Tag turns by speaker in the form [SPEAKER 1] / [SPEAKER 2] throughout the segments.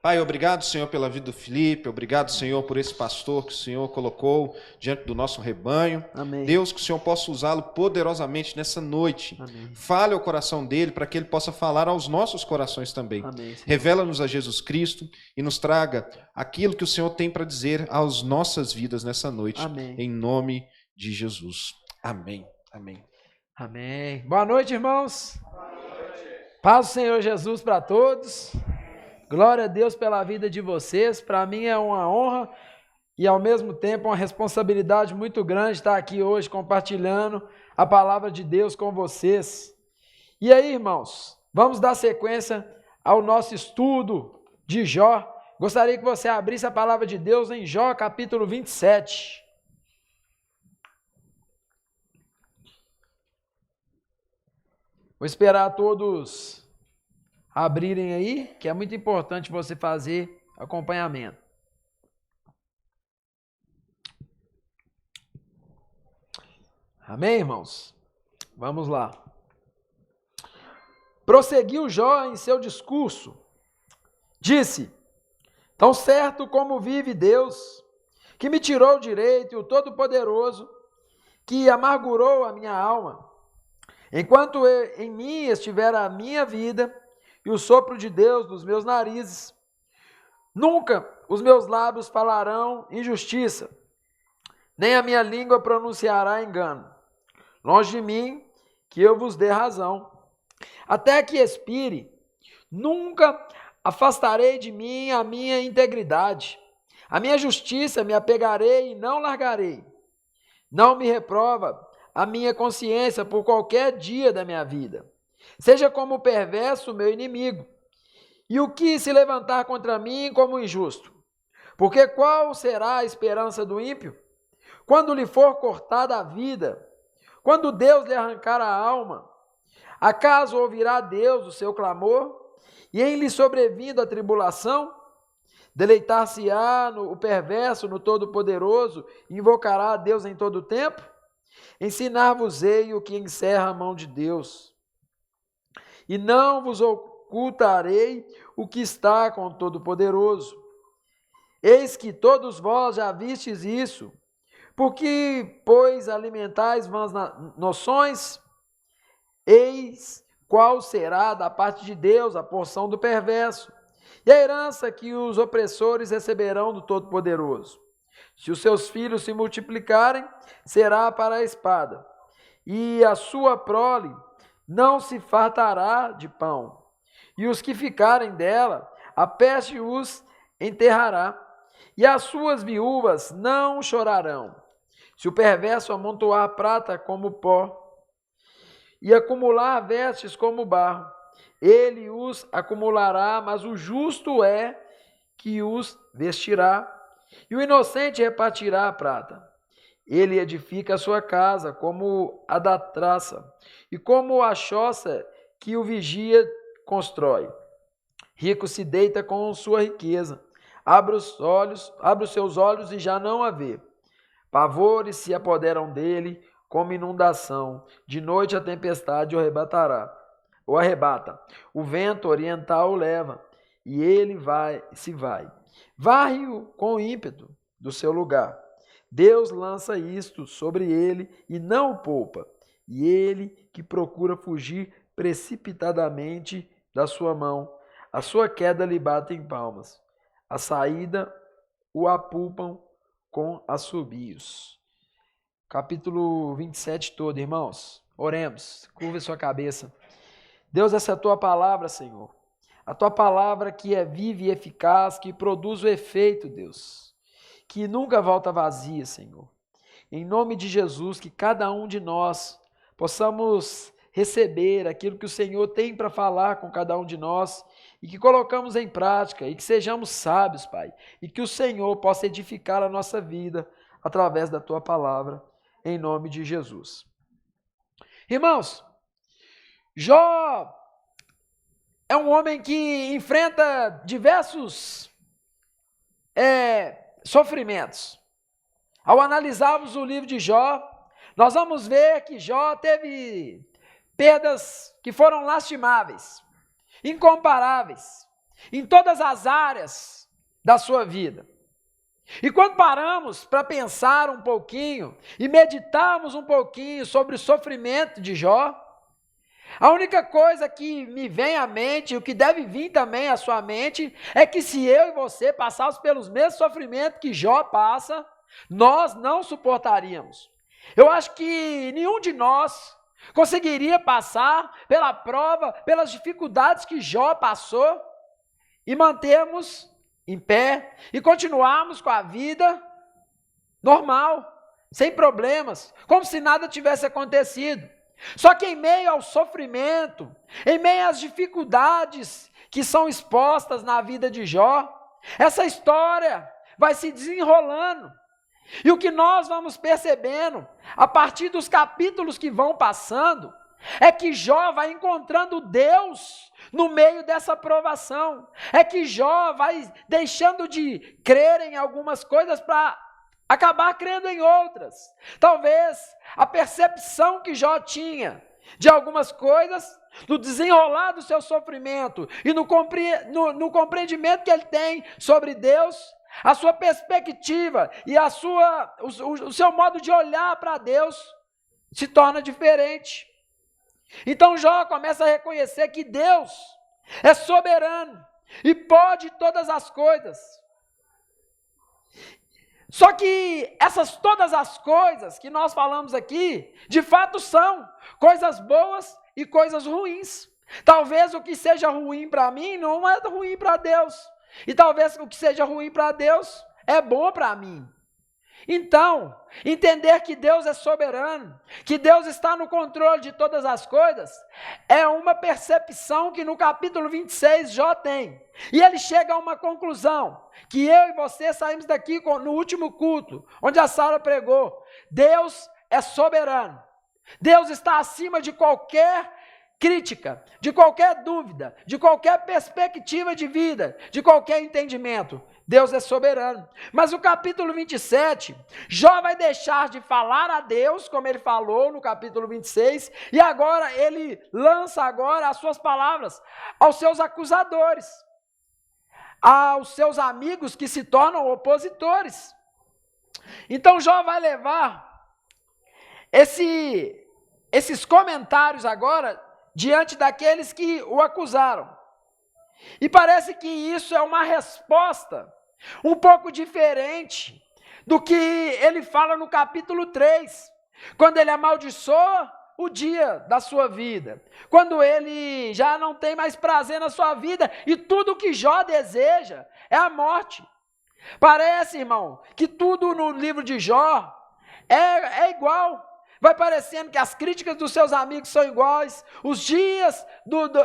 [SPEAKER 1] Pai, obrigado, Senhor, pela vida do Felipe, obrigado, Senhor, por esse pastor que o Senhor colocou diante do nosso rebanho.
[SPEAKER 2] Amém.
[SPEAKER 1] Deus, que o Senhor possa usá-lo poderosamente nessa noite.
[SPEAKER 2] Amém.
[SPEAKER 1] Fale ao coração dele para que ele possa falar aos nossos corações também.
[SPEAKER 2] Amém, Senhor.
[SPEAKER 1] Revela-nos a Jesus Cristo e nos traga aquilo que o Senhor tem para dizer às nossas vidas nessa noite.
[SPEAKER 2] Amém.
[SPEAKER 1] Em nome de Jesus. Amém. Amém.
[SPEAKER 2] Amém. Boa noite, irmãos. Paz do Senhor Jesus para todos. Glória a Deus pela vida de vocês. Para mim é uma honra e ao mesmo tempo uma responsabilidade muito grande estar aqui hoje compartilhando a palavra de Deus com vocês. E aí, irmãos, vamos dar sequência ao nosso estudo de Jó. Gostaria que você abrisse a palavra de Deus em Jó, capítulo 27. Vou esperar todos abrirem aí, que é muito importante você fazer acompanhamento. Amém, irmãos? Vamos lá. Prosseguiu Jó em seu discurso. Disse: tão certo como vive Deus, que me tirou o direito e o Todo-Poderoso, que amargurou a minha alma, enquanto em mim estiver a minha vida e o sopro de Deus nos meus narizes, nunca os meus lábios falarão injustiça, nem a minha língua pronunciará engano. Longe de mim que eu vos dê razão. Até que expire, nunca afastarei de mim a minha integridade. A minha justiça me apegarei e não largarei. Não me reprova a minha consciência por qualquer dia da minha vida. Seja como perverso o meu inimigo, e o que se levantar contra mim como injusto. Porque qual será a esperança do ímpio? Quando lhe for cortada a vida, quando Deus lhe arrancar a alma, acaso ouvirá Deus o seu clamor? E em lhe sobrevindo a tribulação, deleitar-se-á o perverso no Todo-Poderoso, e invocará a Deus em todo o tempo? Ensinar-vos-ei o que encerra a mão de Deus. E não vos ocultarei o que está com o Todo-Poderoso. Eis que todos vós já vistes isso, porque, pois, alimentais vãs noções, eis qual será da parte de Deus a porção do perverso, e a herança que os opressores receberão do Todo-Poderoso. Se os seus filhos se multiplicarem, será para a espada, e a sua prole não se fartará de pão, e os que ficarem dela, a peste os enterrará, e as suas viúvas não chorarão. Se o perverso amontoar prata como pó, e acumular vestes como barro, ele os acumulará, mas o justo é que os vestirá, e o inocente repartirá a prata. Ele edifica a sua casa como a da traça, e como a choça que o vigia constrói. Rico se deita com sua riqueza, abre os seus olhos e já não a vê. Pavores se apoderam dele como inundação, de noite a tempestade o arrebata. O vento oriental o leva, e ele se vai. Varre-o com ímpeto do seu lugar. Deus lança isto sobre ele e não o poupa, e ele que procura fugir precipitadamente da sua mão, a sua queda lhe bate em palmas, a saída o apulpam com assobios. Capítulo 27 todo, irmãos. Oremos, curva sua cabeça. Deus, essa é a tua palavra, Senhor. A tua palavra que é viva e eficaz, que produz o efeito, Deus, que nunca volta vazia, Senhor. Em nome de Jesus, que cada um de nós possamos receber aquilo que o Senhor tem para falar com cada um de nós e que colocamos em prática e que sejamos sábios, Pai, e que o Senhor possa edificar a nossa vida através da tua palavra, em nome de Jesus. Irmãos, Jó é um homem que enfrenta diversos sofrimentos. Ao analisarmos o livro de Jó, nós vamos ver que Jó teve perdas que foram lastimáveis, incomparáveis. em todas as áreas da sua vida. E quando paramos para pensar um pouquinho e meditarmos um pouquinho sobre o sofrimento de Jó, a única coisa que me vem à mente, o que deve vir também à sua mente, é que se eu e você passássemos pelos mesmos sofrimentos que Jó passa, nós não suportaríamos. Eu acho que nenhum de nós conseguiria passar pela prova, pelas dificuldades que Jó passou e mantermos em pé e continuarmos com a vida normal, sem problemas, como se nada tivesse acontecido. Só que em meio ao sofrimento, em meio às dificuldades que são expostas na vida de Jó, essa história vai se desenrolando. E o que nós vamos percebendo, a partir dos capítulos que vão passando, é que Jó vai encontrando Deus no meio dessa provação. É que Jó vai deixando de crer em algumas coisas para acabar crendo em outras. Talvez a percepção que Jó tinha de algumas coisas, no desenrolar do seu sofrimento e no compreendimento que ele tem sobre Deus, a sua perspectiva e o seu modo de olhar para Deus se torna diferente. Então Jó começa a reconhecer que Deus é soberano e pode todas as coisas. Só que todas as coisas que nós falamos aqui, de fato são coisas boas e coisas ruins. Talvez o que seja ruim para mim não é ruim para Deus. E talvez o que seja ruim para Deus é bom para mim. Então, entender que Deus é soberano, que Deus está no controle de todas as coisas, é uma percepção que no capítulo 26 Jó tem. E ele chega a uma conclusão, que eu e você saímos daqui no último culto, onde a Sara pregou. Deus é soberano. Deus está acima de qualquer crítica, de qualquer dúvida, de qualquer perspectiva de vida, de qualquer entendimento. Deus é soberano. Mas o capítulo 27, Jó vai deixar de falar a Deus, como ele falou no capítulo 26, e agora ele lança agora as suas palavras aos seus acusadores, aos seus amigos que se tornam opositores. Então Jó vai levar esses comentários agora diante daqueles que o acusaram. E parece que isso é uma resposta um pouco diferente do que ele fala no capítulo 3, quando ele amaldiçoa o dia da sua vida, quando ele já não tem mais prazer na sua vida e tudo que Jó deseja é a morte. Parece, irmão, que tudo no livro de Jó é igual. Vai parecendo que as críticas dos seus amigos são iguais, os dias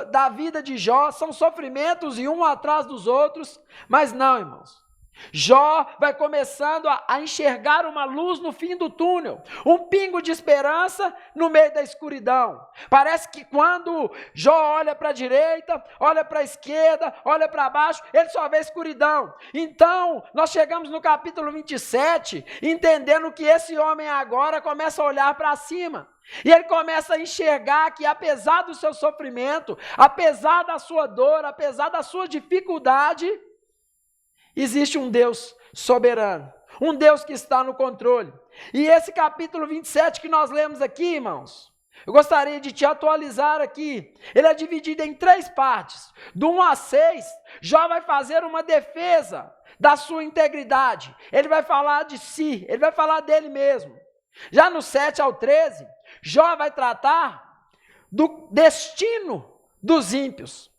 [SPEAKER 2] da vida de Jó são sofrimentos e um atrás dos outros, mas não, irmãos. Jó vai começando a enxergar uma luz no fim do túnel, um pingo de esperança no meio da escuridão. Parece que quando Jó olha para a direita, olha para a esquerda, olha para baixo, ele só vê escuridão. Então, nós chegamos no capítulo 27, entendendo que esse homem agora começa a olhar para cima. E ele começa a enxergar que apesar do seu sofrimento, apesar da sua dor, apesar da sua dificuldade, existe um Deus soberano, um Deus que está no controle. E esse capítulo 27 que nós lemos aqui, irmãos, eu gostaria de te atualizar aqui. Ele é dividido em 3 partes. Do 1 a 6, Jó vai fazer uma defesa da sua integridade. Ele vai falar de si, ele vai falar dele mesmo. Já no 7 ao 13, Jó vai tratar do destino dos ímpios.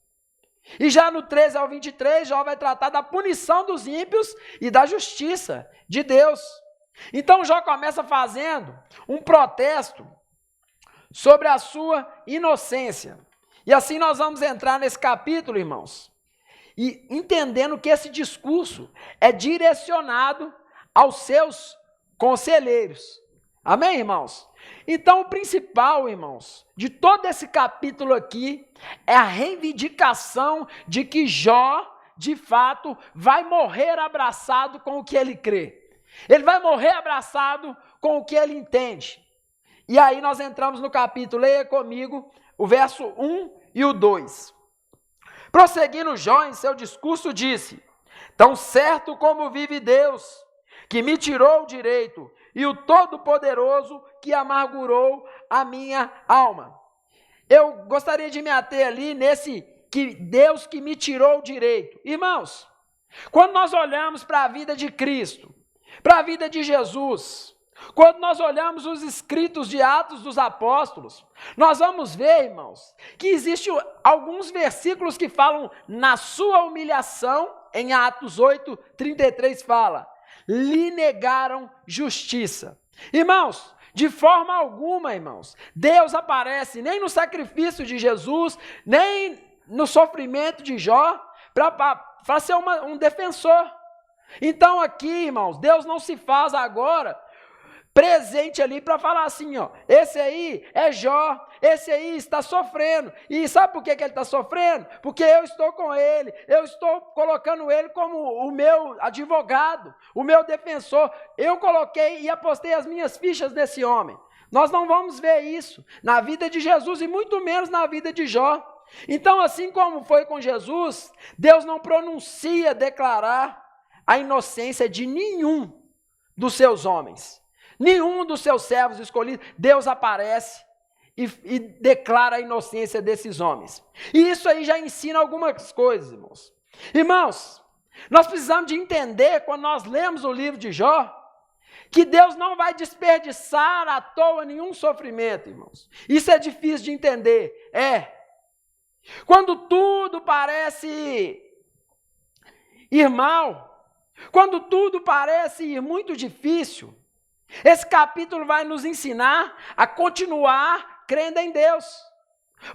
[SPEAKER 2] E já no 13 ao 23, Jó vai tratar da punição dos ímpios e da justiça de Deus. Então Jó começa fazendo um protesto sobre a sua inocência. E assim nós vamos entrar nesse capítulo, irmãos, e entendendo que esse discurso é direcionado aos seus conselheiros. Amém, irmãos? Então, o principal, irmãos, de todo esse capítulo aqui é a reivindicação de que Jó, de fato, vai morrer abraçado com o que ele crê. Ele vai morrer abraçado com o que ele entende. E aí nós entramos no capítulo, leia comigo o verso 1 e o 2. Prosseguindo Jó em seu discurso disse: tão certo como vive Deus, que me tirou o direito, e o Todo-Poderoso que amargurou a minha alma. Eu gostaria de me ater ali nesse que Deus que me tirou o direito. Irmãos, quando nós olhamos para a vida de Cristo, para a vida de Jesus, quando nós olhamos os escritos de Atos dos Apóstolos, nós vamos ver, irmãos, que existem alguns versículos que falam na sua humilhação. Em Atos 8:33 fala: lhe negaram justiça. Irmãos, de forma alguma, irmãos, Deus aparece nem no sacrifício de Jesus, nem no sofrimento de Jó, para ser um defensor. Então aqui, irmãos, Deus não se faz agora presente ali para falar assim, ó, esse aí é Jó, esse aí está sofrendo. E sabe por que ele está sofrendo? Porque eu estou com ele, eu estou colocando ele como o meu advogado, o meu defensor. Eu coloquei e apostei as minhas fichas nesse homem. Nós não vamos ver isso na vida de Jesus e muito menos na vida de Jó. Então, assim como foi com Jesus, Deus não pronuncia declarar a inocência de nenhum dos seus homens. Nenhum dos seus servos escolhidos, Deus aparece e declara a inocência desses homens. E isso aí já ensina algumas coisas, irmãos. Irmãos, nós precisamos de entender, quando nós lemos o livro de Jó, que Deus não vai desperdiçar à toa nenhum sofrimento, irmãos. Isso é difícil de entender. Quando tudo parece ir mal, quando tudo parece ir muito difícil, esse capítulo vai nos ensinar a continuar crendo em Deus.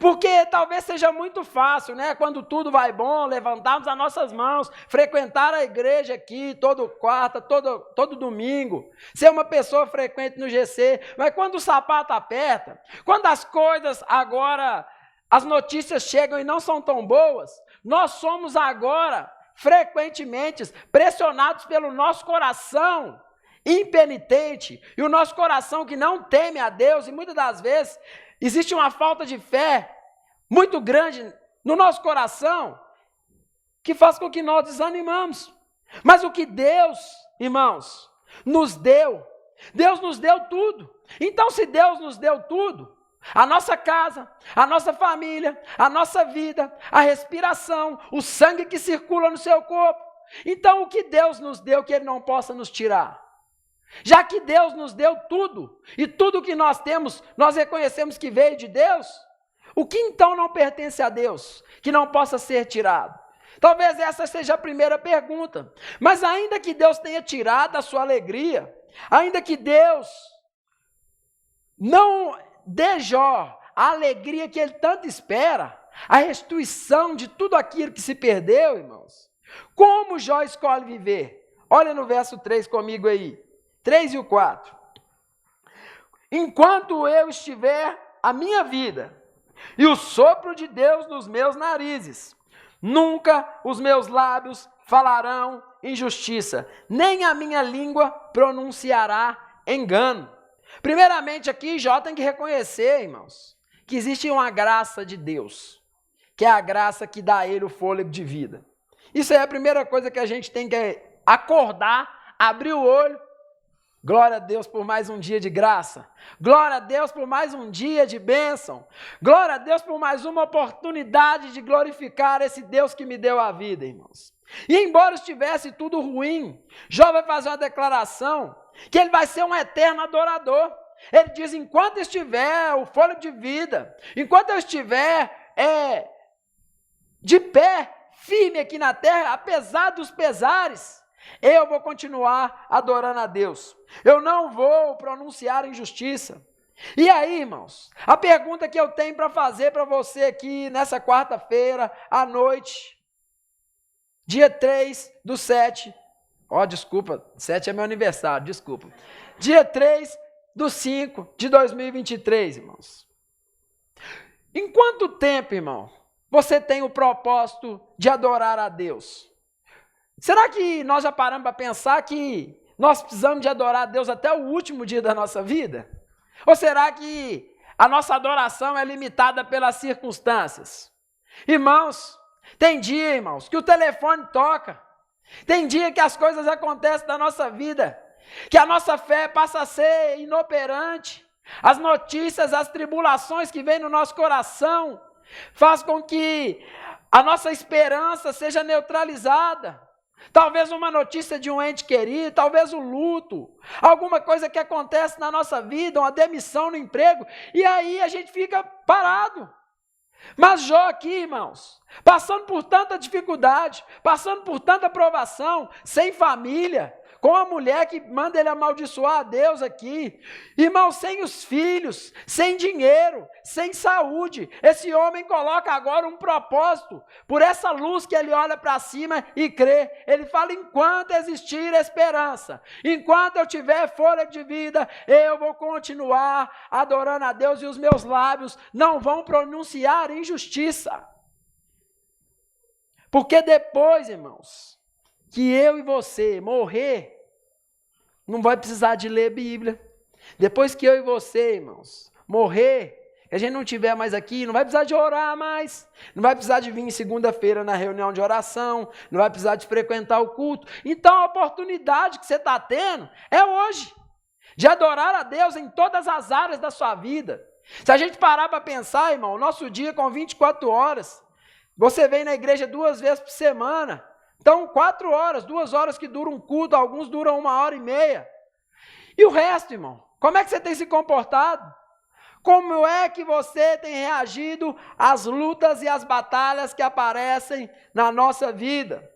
[SPEAKER 2] Porque talvez seja muito fácil, né? Quando tudo vai bom, levantarmos as nossas mãos, frequentar a igreja aqui todo quarta, todo domingo, ser uma pessoa frequente no GC. Mas quando o sapato aperta, quando as coisas agora, as notícias chegam e não são tão boas, nós somos agora frequentemente pressionados pelo nosso coração impenitente, e o nosso coração que não teme a Deus, e muitas das vezes existe uma falta de fé muito grande no nosso coração, que faz com que nós desanimamos. Mas o que Deus, irmãos, nos deu, Deus nos deu tudo. Então, se Deus nos deu tudo, a nossa casa, a nossa família, a nossa vida, a respiração, o sangue que circula no seu corpo, então o que Deus nos deu que Ele não possa nos tirar? Já que Deus nos deu tudo, e tudo que nós temos, nós reconhecemos que veio de Deus, o que então não pertence a Deus, que não possa ser tirado? Talvez essa seja a primeira pergunta. Mas ainda que Deus tenha tirado a sua alegria, ainda que Deus não dê Jó a alegria que ele tanto espera, a restituição de tudo aquilo que se perdeu, irmãos, como Jó escolhe viver? Olha no verso 3 comigo aí. 3 e o 4. Enquanto eu estiver a minha vida e o sopro de Deus nos meus narizes, nunca os meus lábios falarão injustiça, nem a minha língua pronunciará engano. Primeiramente aqui, Jó tem que reconhecer, irmãos, que existe uma graça de Deus, que é a graça que dá a ele o fôlego de vida. Isso é a primeira coisa que a gente tem que acordar, abrir o olho. Glória a Deus por mais um dia de graça. Glória a Deus por mais um dia de bênção. Glória a Deus por mais uma oportunidade de glorificar esse Deus que me deu a vida, irmãos. E embora estivesse tudo ruim, Jó vai fazer uma declaração que ele vai ser um eterno adorador. Ele diz, enquanto estiver o fôlego de vida, enquanto eu estiver de pé, firme aqui na terra, apesar dos pesares, eu vou continuar adorando a Deus. Eu não vou pronunciar injustiça. E aí, irmãos, a pergunta que eu tenho para fazer para você aqui nessa quarta-feira à noite, dia 3/7, desculpa, 7 é meu aniversário, desculpa. Dia 3/5 de 2023, irmãos. Em quanto tempo, irmão, você tem o propósito de adorar a Deus? Será que nós já paramos para pensar que nós precisamos de adorar a Deus até o último dia da nossa vida? Ou será que a nossa adoração é limitada pelas circunstâncias? Irmãos, Tem dia, irmãos, que o telefone toca. Tem dia que as coisas acontecem na nossa vida, que a nossa fé passa a ser inoperante. As notícias, as tribulações que vêm no nosso coração faz com que a nossa esperança seja neutralizada. Talvez uma notícia de um ente querido, talvez um luto, alguma coisa que acontece na nossa vida, uma demissão no emprego, e aí a gente fica parado. Mas Jó aqui, irmãos, passando por tanta dificuldade, passando por tanta provação, sem família, com a mulher que manda ele amaldiçoar a Deus aqui, irmão, sem os filhos, sem dinheiro, sem saúde, esse homem coloca agora um propósito, por essa luz que ele olha para cima e crê, ele fala, enquanto existir esperança, enquanto eu tiver fôlego de vida, eu vou continuar adorando a Deus e os meus lábios não vão pronunciar injustiça, porque depois, irmãos, que eu e você morrer, não vai precisar de ler Bíblia. Depois que eu e você, irmãos, morrer, que a gente não estiver mais aqui, não vai precisar de orar mais, não vai precisar de vir em segunda-feira na reunião de oração, não vai precisar de frequentar o culto. Então a oportunidade que você está tendo é hoje, de adorar a Deus em todas as áreas da sua vida. Se a gente parar para pensar, irmão, o nosso dia com 24 horas, você vem na igreja 2 vezes por semana, então 4 horas, 2 horas que dura um culto, alguns duram 1h30. E o resto, irmão, como é que você tem se comportado? Como é que você tem reagido às lutas e às batalhas que aparecem na nossa vida?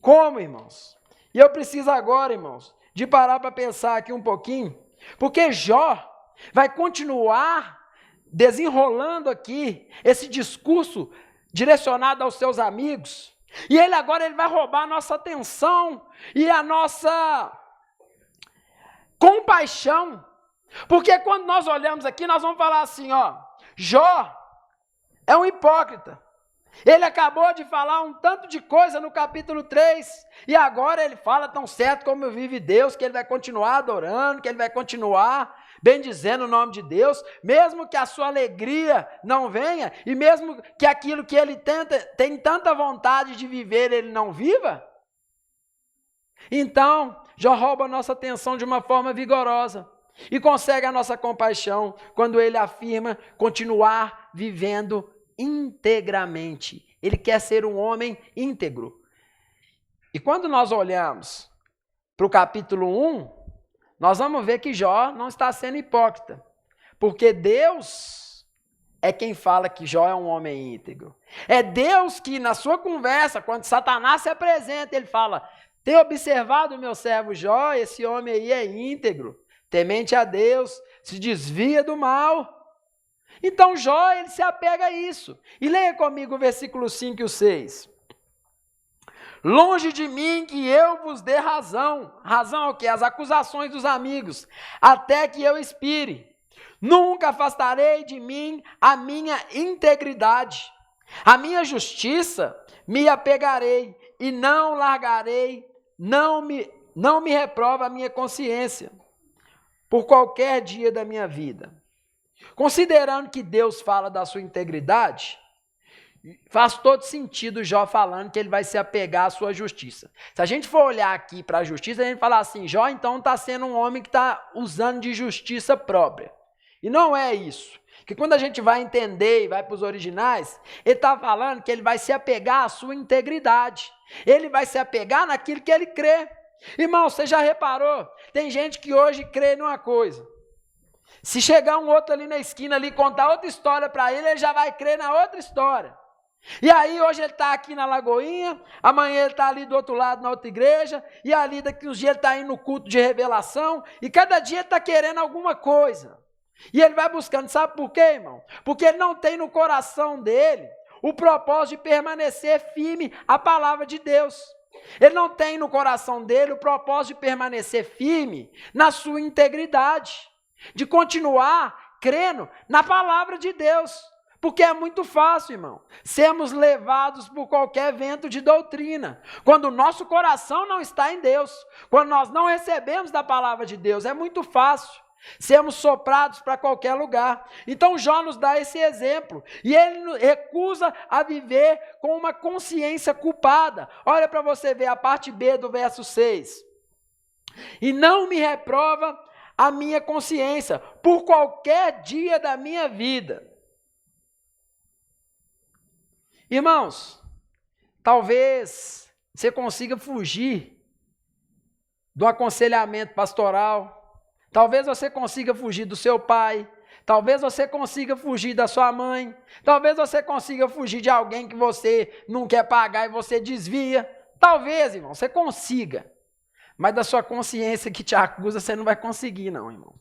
[SPEAKER 2] Como, irmãos? E eu preciso agora, irmãos, de parar para pensar aqui um pouquinho, porque Jó vai continuar desenrolando aqui esse discurso direcionado aos seus amigos, e ele agora vai roubar a nossa atenção e a nossa compaixão, porque quando nós olhamos aqui, nós vamos falar assim, ó, Jó é um hipócrita, ele acabou de falar um tanto de coisa no capítulo 3, e agora ele fala tão certo como vive Deus, que ele vai continuar adorando, que ele vai continuar bendizendo o nome de Deus, mesmo que a sua alegria não venha, e mesmo que aquilo que ele tem tanta vontade de viver, ele não viva. Então, Jó rouba a nossa atenção de uma forma vigorosa, e consegue a nossa compaixão, quando ele afirma continuar vivendo integramente. Ele quer ser um homem íntegro. E quando nós olhamos para o capítulo 1, nós vamos ver que Jó não está sendo hipócrita, porque Deus é quem fala que Jó é um homem íntegro. É Deus que, na sua conversa, quando Satanás se apresenta, ele fala, tem observado o meu servo Jó, esse homem aí é íntegro, temente a Deus, se desvia do mal. Então Jó, ele se apega a isso. E leia comigo o versículo 5 e o 6. Longe de mim que eu vos dê razão. Razão é o quê? As acusações dos amigos. Até que eu expire. Nunca afastarei de mim a minha integridade. A minha justiça me apegarei e não largarei, não me reprova a minha consciência por qualquer dia da minha vida. Considerando que Deus fala da sua integridade, faz todo sentido Jó falando que ele vai se apegar à sua justiça. Se a gente for olhar aqui para a justiça, a gente fala assim, Jó então está sendo um homem que está usando de justiça própria. E não é isso. Que quando a gente vai entender e vai para os originais, ele está falando que ele vai se apegar à sua integridade. Ele vai se apegar naquilo que ele crê. Irmão, você já reparou? Tem gente que hoje crê numa coisa. Se chegar um outro ali na esquina ali contar outra história para ele, ele já vai crer na outra história. E aí hoje ele está aqui na Lagoinha, amanhã ele está ali do outro lado na outra igreja, e ali daqui uns dias ele está indo no culto de revelação, e cada dia ele está querendo alguma coisa. E ele vai buscando, sabe por quê, irmão? Porque ele não tem no coração dele o propósito de permanecer firme à palavra de Deus. Ele não tem no coração dele o propósito de permanecer firme na sua integridade, de continuar crendo na palavra de Deus. Porque é muito fácil, irmão, sermos levados por qualquer vento de doutrina. Quando o nosso coração não está em Deus, quando nós não recebemos da palavra de Deus, é muito fácil sermos soprados para qualquer lugar. Então Jó nos dá esse exemplo, e ele recusa a viver com uma consciência culpada. Olha para você ver a parte B do verso 6. E não me reprova a minha consciência por qualquer dia da minha vida. Irmãos, talvez você consiga fugir do aconselhamento pastoral, talvez você consiga fugir do seu pai, talvez você consiga fugir da sua mãe, talvez você consiga fugir de alguém que você não quer pagar e você desvia. Talvez, irmão, você consiga, mas da sua consciência que te acusa, você não vai conseguir, não, irmão.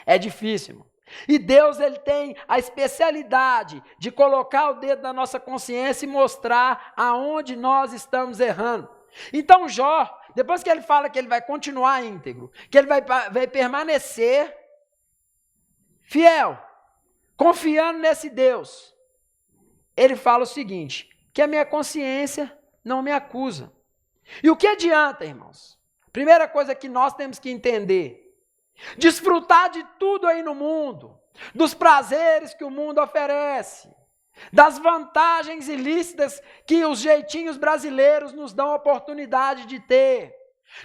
[SPEAKER 2] É difícil, irmão. E Deus, ele tem a especialidade de colocar o dedo na nossa consciência e mostrar aonde nós estamos errando. Então Jó, depois que ele fala que ele vai continuar íntegro, que ele vai permanecer fiel, confiando nesse Deus, ele fala o seguinte, que a minha consciência não me acusa. E o que adianta, irmãos? Primeira coisa que nós temos que entender, desfrutar de tudo aí no mundo, dos prazeres que o mundo oferece, das vantagens ilícitas que os jeitinhos brasileiros nos dão a oportunidade de ter,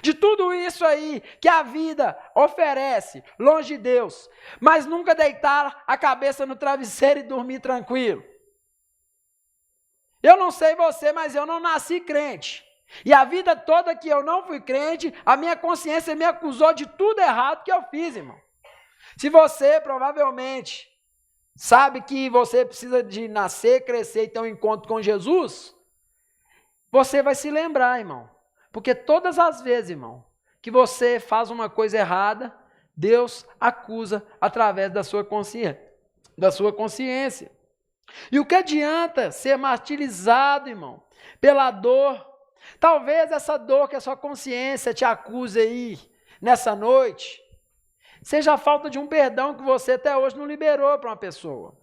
[SPEAKER 2] de tudo isso aí que a vida oferece, longe de Deus, mas nunca deitar a cabeça no travesseiro e dormir tranquilo. Eu não sei você, mas eu não nasci crente. E a vida toda que eu não fui crente, a minha consciência me acusou de tudo errado que eu fiz, irmão. Se você provavelmente sabe que você precisa de nascer, crescer e ter um encontro com Jesus, você vai se lembrar, irmão. Porque todas as vezes, irmão, que você faz uma coisa errada, Deus acusa através da sua consciência. E o que adianta ser martirizado, irmão, pela dor? Talvez essa dor que a sua consciência te acuse aí, nessa noite, seja a falta de um perdão que você até hoje não liberou para uma pessoa.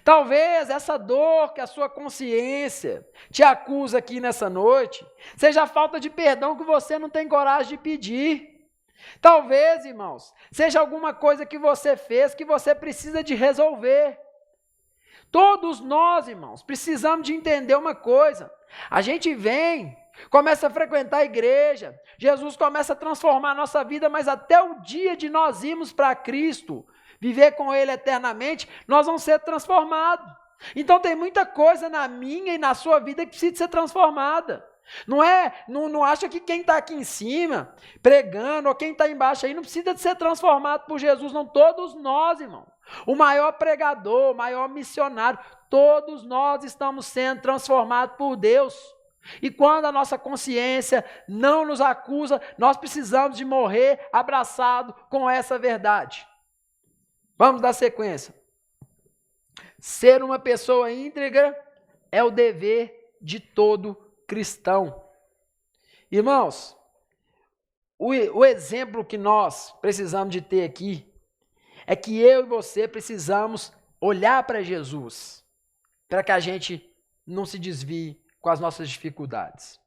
[SPEAKER 2] Talvez essa dor que a sua consciência te acusa aqui nessa noite, seja a falta de perdão que você não tem coragem de pedir. Talvez, irmãos, seja alguma coisa que você fez que você precisa de resolver. Todos nós, irmãos, precisamos de entender uma coisa. A gente vem, começa a frequentar a igreja, Jesus começa a transformar a nossa vida, mas até o dia de nós irmos para Cristo, viver com Ele eternamente, nós vamos ser transformados. Então tem muita coisa na minha e na sua vida que precisa ser transformada. Não acha que quem está aqui em cima, pregando, ou quem está embaixo aí, não precisa de ser transformado por Jesus, não. Todos nós, irmão. O maior pregador, o maior missionário, todos nós estamos sendo transformados por Deus. E quando a nossa consciência não nos acusa, nós precisamos de morrer abraçado com essa verdade. Vamos dar sequência. Ser uma pessoa íntegra é o dever de todo cristão. Irmãos, o exemplo que nós precisamos de ter aqui é que eu e você precisamos olhar para Jesus, para que a gente não se desvie com as nossas dificuldades.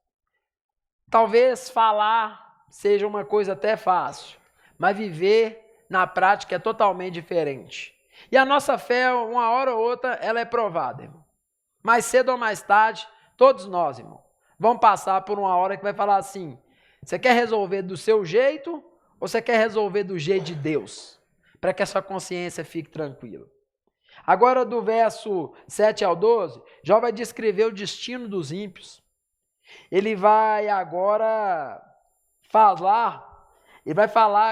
[SPEAKER 2] Talvez falar seja uma coisa até fácil, mas viver na prática é totalmente diferente. E a nossa fé, uma hora ou outra, ela é provada, irmão. Mais cedo ou mais tarde, todos nós, irmão, vamos passar por uma hora que vai falar assim, você quer resolver do seu jeito ou você quer resolver do jeito de Deus? Para que a sua consciência fique tranquila. Agora, do verso 7 ao 12, Jó vai descrever o destino dos ímpios. Ele vai agora falar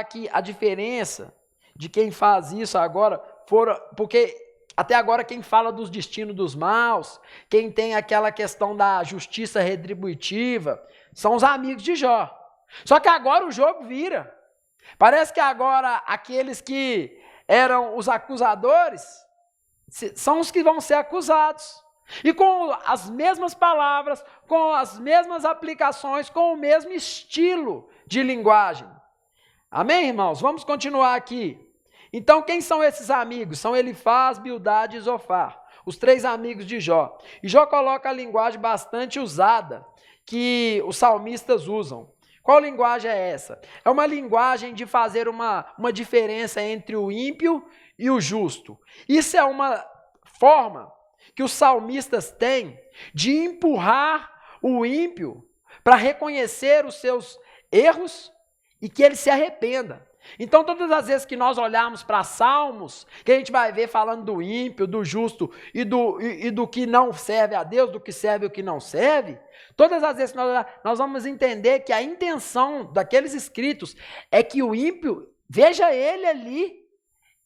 [SPEAKER 2] que a diferença de quem faz isso agora, porque até agora quem fala dos destinos dos maus, quem tem aquela questão da justiça retributiva, são os amigos de Jó. Só que agora o jogo vira. Parece que agora aqueles que eram os acusadores são os que vão ser acusados. E com as mesmas palavras, com as mesmas aplicações, com o mesmo estilo de linguagem. Amém, irmãos? Vamos continuar aqui. Então, quem são esses amigos? São Elifaz, Bildade e Zofar, os 3 amigos de Jó. E Jó coloca a linguagem bastante usada que os salmistas usam. Qual linguagem é essa? É uma linguagem de fazer uma diferença entre o ímpio e o justo. Isso é uma forma que os salmistas têm de empurrar o ímpio para reconhecer os seus erros e que ele se arrependa. Então, todas as vezes que nós olharmos para Salmos, que a gente vai ver falando do ímpio, do justo e do que não serve a Deus, do que serve e o que não serve, todas as vezes que nós vamos entender que a intenção daqueles escritos é que o ímpio veja ele ali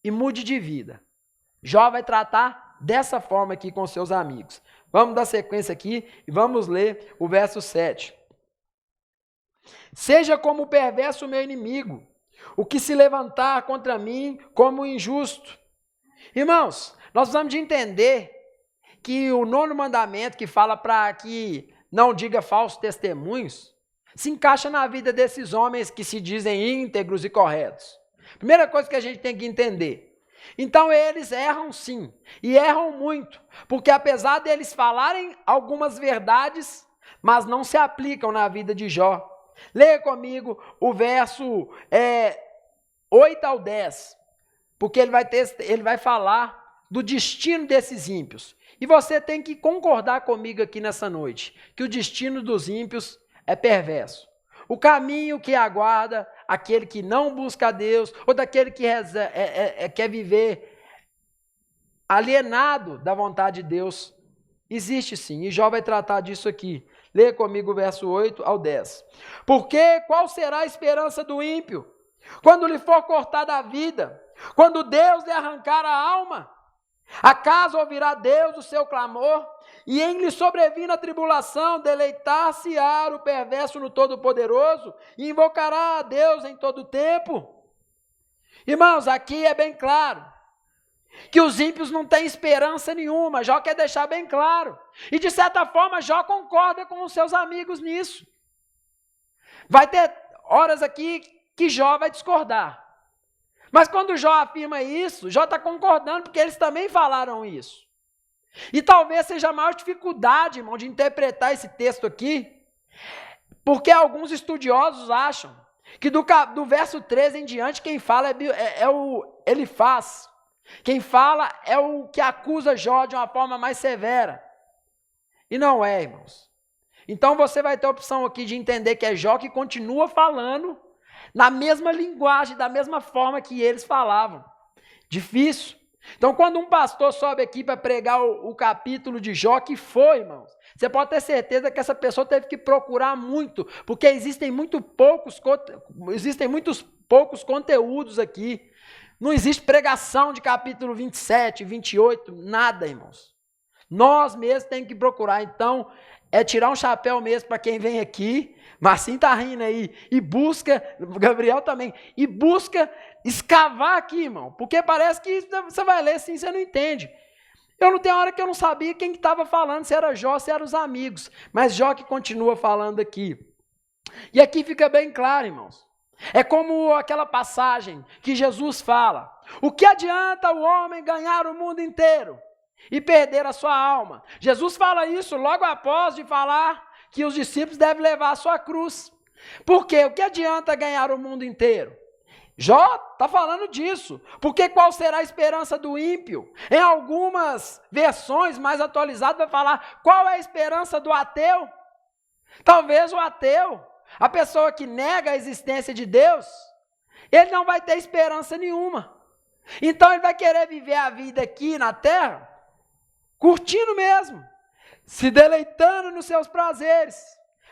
[SPEAKER 2] e mude de vida. Jó vai tratar dessa forma aqui com seus amigos. Vamos dar sequência aqui e vamos ler o verso 7. Seja como o perverso meu inimigo, o que se levantar contra mim como injusto. Irmãos, nós precisamos de entender que o 9º mandamento, que fala para que não diga falsos testemunhos, se encaixa na vida desses homens que se dizem íntegros e corretos. Primeira coisa que a gente tem que entender. Então eles erram sim, e erram muito, porque apesar deles falarem algumas verdades, mas não se aplicam na vida de Jó. Leia comigo o verso 8 ao 10, porque ele vai falar do destino desses ímpios. E você tem que concordar comigo aqui nessa noite, que o destino dos ímpios é perverso. O caminho que aguarda aquele que não busca a Deus, ou daquele que quer viver alienado da vontade de Deus, existe sim, e Jó vai tratar disso aqui. Leia comigo o verso 8 ao 10. Porque qual será a esperança do ímpio, quando lhe for cortada a vida, quando Deus lhe arrancar a alma? Acaso ouvirá Deus o seu clamor, e em lhe sobrevir a tribulação, deleitar-se-á o perverso no Todo-Poderoso, e invocará a Deus em todo o tempo? Irmãos, aqui é bem claro que os ímpios não têm esperança nenhuma. Jó quer deixar bem claro. E de certa forma, Jó concorda com os seus amigos nisso. Vai ter horas aqui que Jó vai discordar. Mas quando Jó afirma isso, Jó está concordando porque eles também falaram isso. E talvez seja a maior dificuldade, irmão, de interpretar esse texto aqui, porque alguns estudiosos acham que do verso 13 em diante, quem fala é o Elifaz. Quem fala é o que acusa Jó de uma forma mais severa. E não é, irmãos. Então você vai ter a opção aqui de entender que é Jó que continua falando na mesma linguagem, da mesma forma que eles falavam. Difícil. Então quando um pastor sobe aqui para pregar o capítulo de Jó, que foi, irmãos, você pode ter certeza que essa pessoa teve que procurar muito, porque existem muitos poucos conteúdos aqui. Não existe pregação de capítulo 27, 28, nada, irmãos. Nós mesmos temos que procurar. Então, é tirar um chapéu mesmo para quem vem aqui. Marcinho está rindo aí. E busca, Gabriel também, e busca escavar aqui, irmão. Porque parece que você vai ler assim, você não entende. Eu não tenho hora que eu não sabia quem estava falando, se era Jó, se eram os amigos. Mas Jó que continua falando aqui. E aqui fica bem claro, irmãos. É como aquela passagem que Jesus fala: o que adianta o homem ganhar o mundo inteiro e perder a sua alma? Jesus fala isso logo após de falar que os discípulos devem levar a sua cruz. Por quê? O que adianta ganhar o mundo inteiro? Jó está falando disso, porque qual será a esperança do ímpio? Em algumas versões mais atualizadas vai falar qual é a esperança do ateu. Talvez o ateu, a pessoa que nega a existência de Deus, ele não vai ter esperança nenhuma. Então ele vai querer viver a vida aqui na terra, curtindo mesmo, se deleitando nos seus prazeres.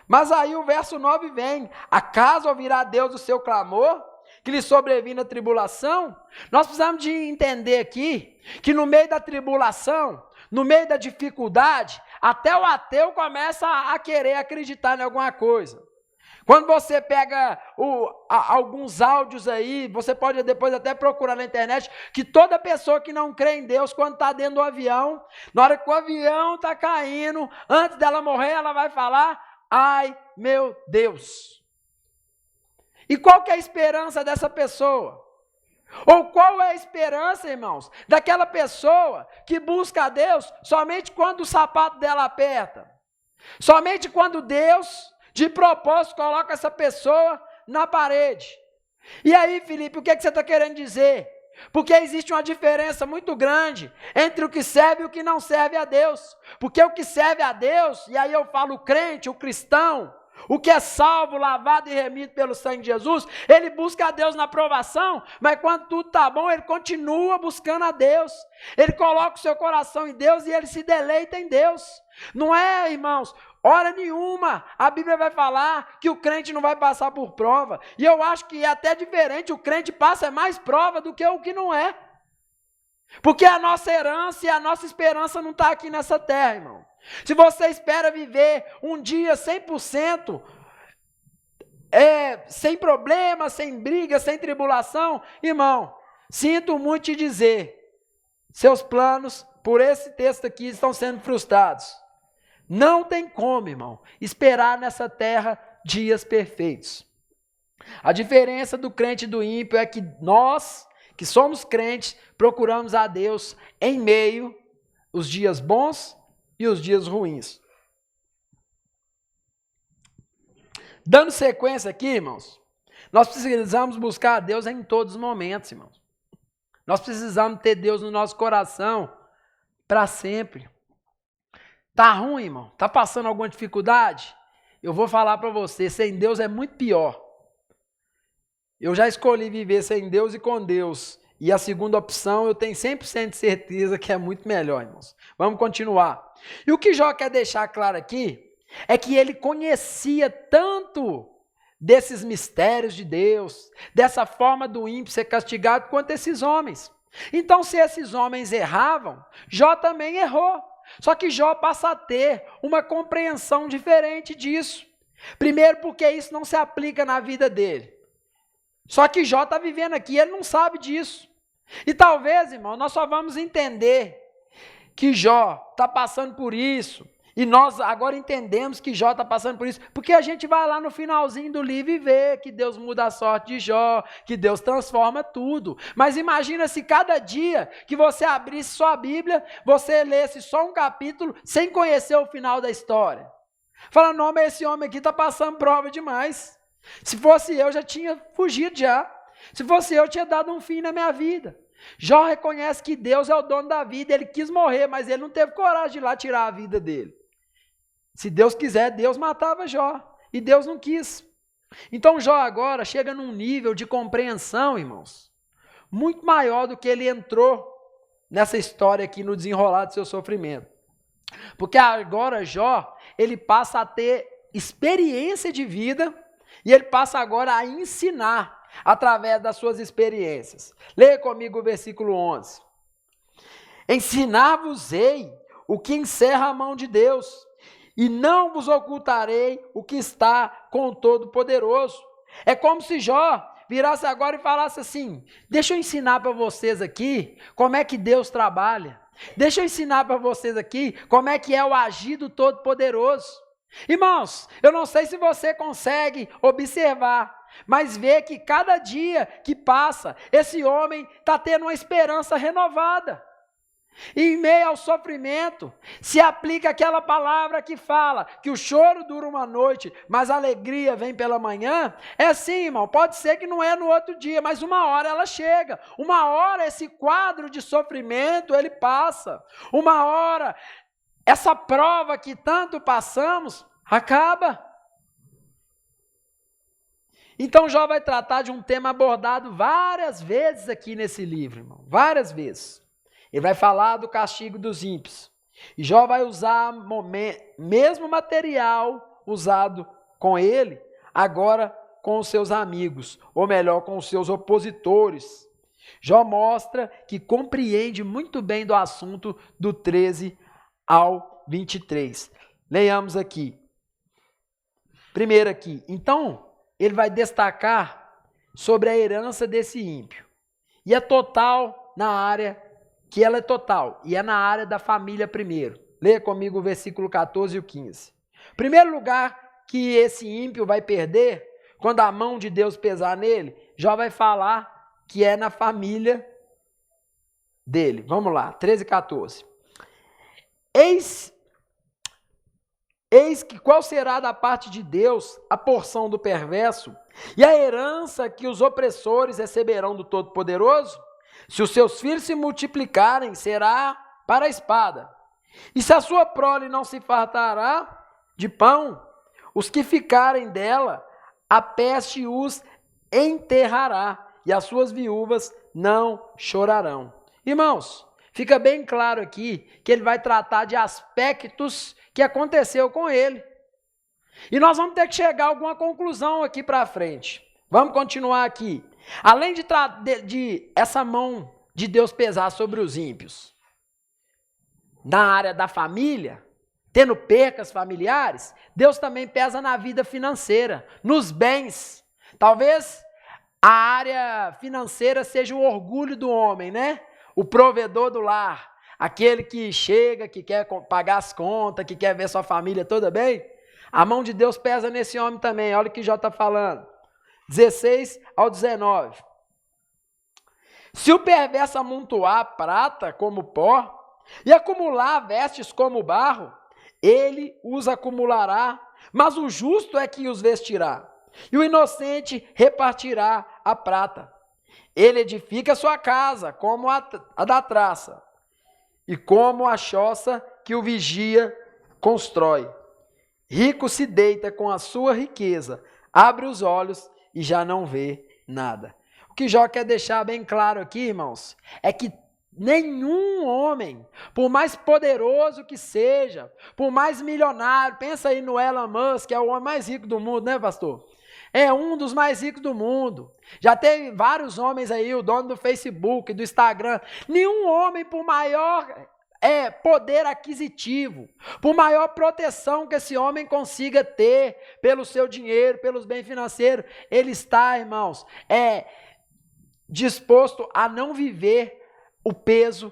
[SPEAKER 2] Mas aí o verso 9 vem: acaso ouvirá Deus o seu clamor, que lhe sobrevir na tribulação? Nós precisamos de entender aqui, que no meio da tribulação, no meio da dificuldade, até o ateu começa a querer acreditar em alguma coisa. Quando você pega alguns áudios aí, você pode depois até procurar na internet, que toda pessoa que não crê em Deus, quando está dentro do avião, na hora que o avião está caindo, antes dela morrer, ela vai falar: ai, meu Deus. E qual que é a esperança dessa pessoa? Ou qual é a esperança, irmãos, daquela pessoa que busca a Deus somente quando o sapato dela aperta? Somente quando Deus, De propósito, coloca essa pessoa na parede. E aí, Felipe, o que você está querendo dizer? Porque existe uma diferença muito grande entre o que serve e o que não serve a Deus. Porque o que serve a Deus, e aí eu falo o crente, o cristão, o que é salvo, lavado e remido pelo sangue de Jesus, ele busca a Deus na aprovação, mas quando tudo está bom, ele continua buscando a Deus. Ele coloca o seu coração em Deus e ele se deleita em Deus. Não é, irmãos, hora nenhuma a Bíblia vai falar que o crente não vai passar por prova. E eu acho que é até diferente, o crente passa mais prova do que o que não é. Porque a nossa herança e a nossa esperança não está aqui nessa terra, irmão. Se você espera viver um dia 100%, sem problema, sem briga, sem tribulação, irmão, sinto muito te dizer, seus planos, por esse texto aqui, estão sendo frustrados. Não tem como, irmão, esperar nessa terra dias perfeitos. A diferença do crente e do ímpio é que nós, que somos crentes, procuramos a Deus em meio os dias bons e os dias ruins. Dando sequência aqui, irmãos, nós precisamos buscar a Deus em todos os momentos, irmãos. Nós precisamos ter Deus no nosso coração para sempre. Tá ruim, irmão? Tá passando alguma dificuldade? Eu vou falar para você, sem Deus é muito pior. Eu já escolhi viver sem Deus e com Deus. E a segunda opção eu tenho 100% de certeza que é muito melhor, irmãos. Vamos continuar. E o que Jó quer deixar claro aqui é que ele conhecia tanto desses mistérios de Deus, dessa forma do ímpio ser castigado, quanto esses homens. Então, se esses homens erravam, Jó também errou. Só que Jó passa a ter uma compreensão diferente disso. Primeiro porque isso não se aplica na vida dele. Só que Jó está vivendo aqui e ele não sabe disso. E talvez, irmão, nós só vamos entender que Jó está passando por isso. E nós agora entendemos que Jó está passando por isso, porque a gente vai lá no finalzinho do livro e vê que Deus muda a sorte de Jó, que Deus transforma tudo. Mas imagina se cada dia que você abrisse só a Bíblia, você lesse só um capítulo sem conhecer o final da história. Fala, não, mas esse homem aqui está passando prova demais. Se fosse eu, já tinha fugido já. Se fosse eu, tinha dado um fim na minha vida. Jó reconhece que Deus é o dono da vida, ele quis morrer, mas ele não teve coragem de ir lá tirar a vida dele. Se Deus quiser, Deus matava Jó, e Deus não quis. Então Jó agora chega num nível de compreensão, irmãos, muito maior do que ele entrou nessa história aqui no desenrolar do seu sofrimento. Porque agora Jó, ele passa a ter experiência de vida, e ele passa agora a ensinar através das suas experiências. Leia comigo o versículo 11. Ensinar-vos-ei o que encerra a mão de Deus, e não vos ocultarei o que está com o Todo-Poderoso. É como se Jó virasse agora e falasse assim, deixa eu ensinar para vocês aqui como é que Deus trabalha. Deixa eu ensinar para vocês aqui como é que é o agir do Todo-Poderoso. Irmãos, eu não sei se você consegue observar, mas vê que cada dia que passa, esse homem está tendo uma esperança renovada. E em meio ao sofrimento, se aplica aquela palavra que fala que o choro dura uma noite, mas a alegria vem pela manhã. É assim, irmão, pode ser que não é no outro dia, mas uma hora ela chega. Uma hora esse quadro de sofrimento, ele passa. Uma hora, essa prova que tanto passamos, acaba. Então Jó vai tratar de um tema abordado várias vezes aqui nesse livro, irmão, várias vezes. Ele vai falar do castigo dos ímpios. E Jó vai usar o mesmo material usado com ele, agora com os seus amigos, ou melhor, com os seus opositores. Jó mostra que compreende muito bem do assunto do 13 ao 23. Leiamos aqui. Primeiro aqui. Então, ele vai destacar sobre a herança desse ímpio. E é total na área que ela é total, e é na área da família primeiro. Leia comigo o versículo 14 e o 15. Primeiro lugar que esse ímpio vai perder, quando a mão de Deus pesar nele, Jó vai falar que é na família dele. Vamos lá, 13 e 14. Eis que qual será da parte de Deus a porção do perverso e a herança que os opressores receberão do Todo-Poderoso? Se os seus filhos se multiplicarem, será para a espada. E se a sua prole não se fartará de pão, os que ficarem dela, a peste os enterrará, e as suas viúvas não chorarão. Irmãos, fica bem claro aqui que ele vai tratar de aspectos que aconteceu com ele. E nós vamos ter que chegar a alguma conclusão aqui para frente. Vamos continuar aqui. Além de essa mão de Deus pesar sobre os ímpios, na área da família, tendo percas familiares, Deus também pesa na vida financeira, nos bens. Talvez a área financeira seja o orgulho do homem, né? O provedor do lar, aquele que chega, que quer pagar as contas, que quer ver sua família toda bem. A mão de Deus pesa nesse homem também. Olha o que Jó está falando. 16 ao 19. Se o perverso amontoar prata como pó e acumular vestes como barro, ele os acumulará, mas o justo é que os vestirá, e o inocente repartirá a prata. Ele edifica sua casa como a da traça, e como a choça que o vigia constrói. Rico se deita com a sua riqueza, abre os olhos e já não vê nada. O que Jó quer deixar bem claro aqui, irmãos, é que nenhum homem, por mais poderoso que seja, por mais milionário, pensa aí no Elon Musk, que é o homem mais rico do mundo, né, pastor? É um dos mais ricos do mundo. Já teve vários homens aí, o dono do Facebook, do Instagram. Nenhum homem, por maior poder aquisitivo, por maior proteção que esse homem consiga ter pelo seu dinheiro, pelos bens financeiros, ele está, irmãos, disposto a não viver o peso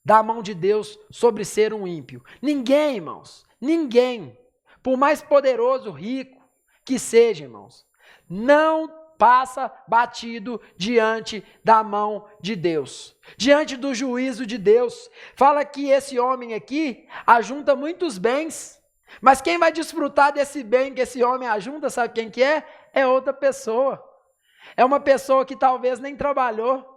[SPEAKER 2] da mão de Deus sobre ser um ímpio. Ninguém, irmãos, ninguém, por mais poderoso, rico que seja, irmãos, não passa batido diante da mão de Deus, diante do juízo de Deus. Fala que esse homem aqui ajunta muitos bens, mas quem vai desfrutar desse bem que esse homem ajunta, sabe quem que é? É outra pessoa. É uma pessoa que talvez nem trabalhou.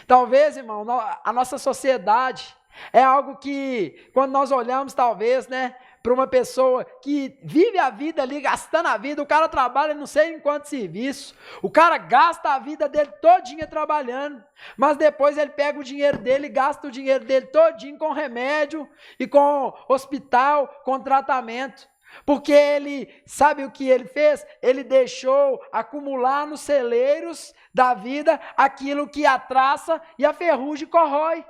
[SPEAKER 2] Talvez, irmão, a nossa sociedade é algo que, quando nós olhamos, talvez, né, para uma pessoa que vive a vida ali, gastando a vida, o cara trabalha não sei em quanto serviço, o cara gasta a vida dele todinha trabalhando, mas depois ele pega o dinheiro dele e gasta o dinheiro dele todinho com remédio e com hospital, com tratamento. Porque ele, sabe o que ele fez? Ele deixou acumular nos celeiros da vida aquilo que a traça e a ferrugem corrói.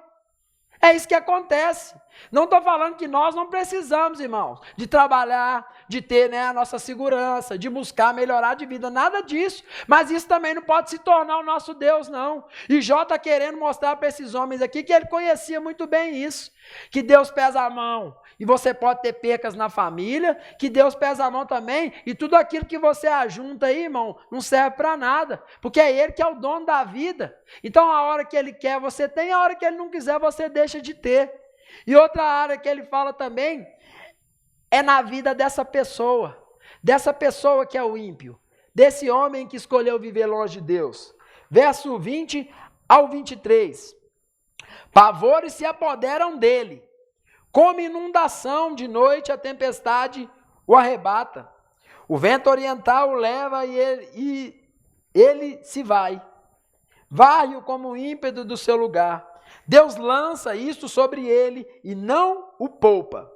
[SPEAKER 2] É isso que acontece. Não estou falando que nós não precisamos, irmãos, de trabalhar, de ter, né, a nossa segurança, de buscar melhorar de vida, nada disso. Mas isso também não pode se tornar o nosso Deus, não. E Jó está querendo mostrar para esses homens aqui que ele conhecia muito bem isso, que Deus pesa a mão e você pode ter percas na família, que Deus pesa a mão também, e tudo aquilo que você ajunta aí, irmão, não serve para nada, porque é Ele que é o dono da vida. Então a hora que Ele quer você tem, a hora que Ele não quiser você deixa de ter. E outra área que Ele fala também é na vida dessa pessoa que é o ímpio, desse homem que escolheu viver longe de Deus. Verso 20 ao 23. Pavores se apoderam dele, como inundação de noite a tempestade o arrebata. O vento oriental o leva e ele se vai. Vai-o como o ímpeto do seu lugar. Deus lança isso sobre ele e não o poupa.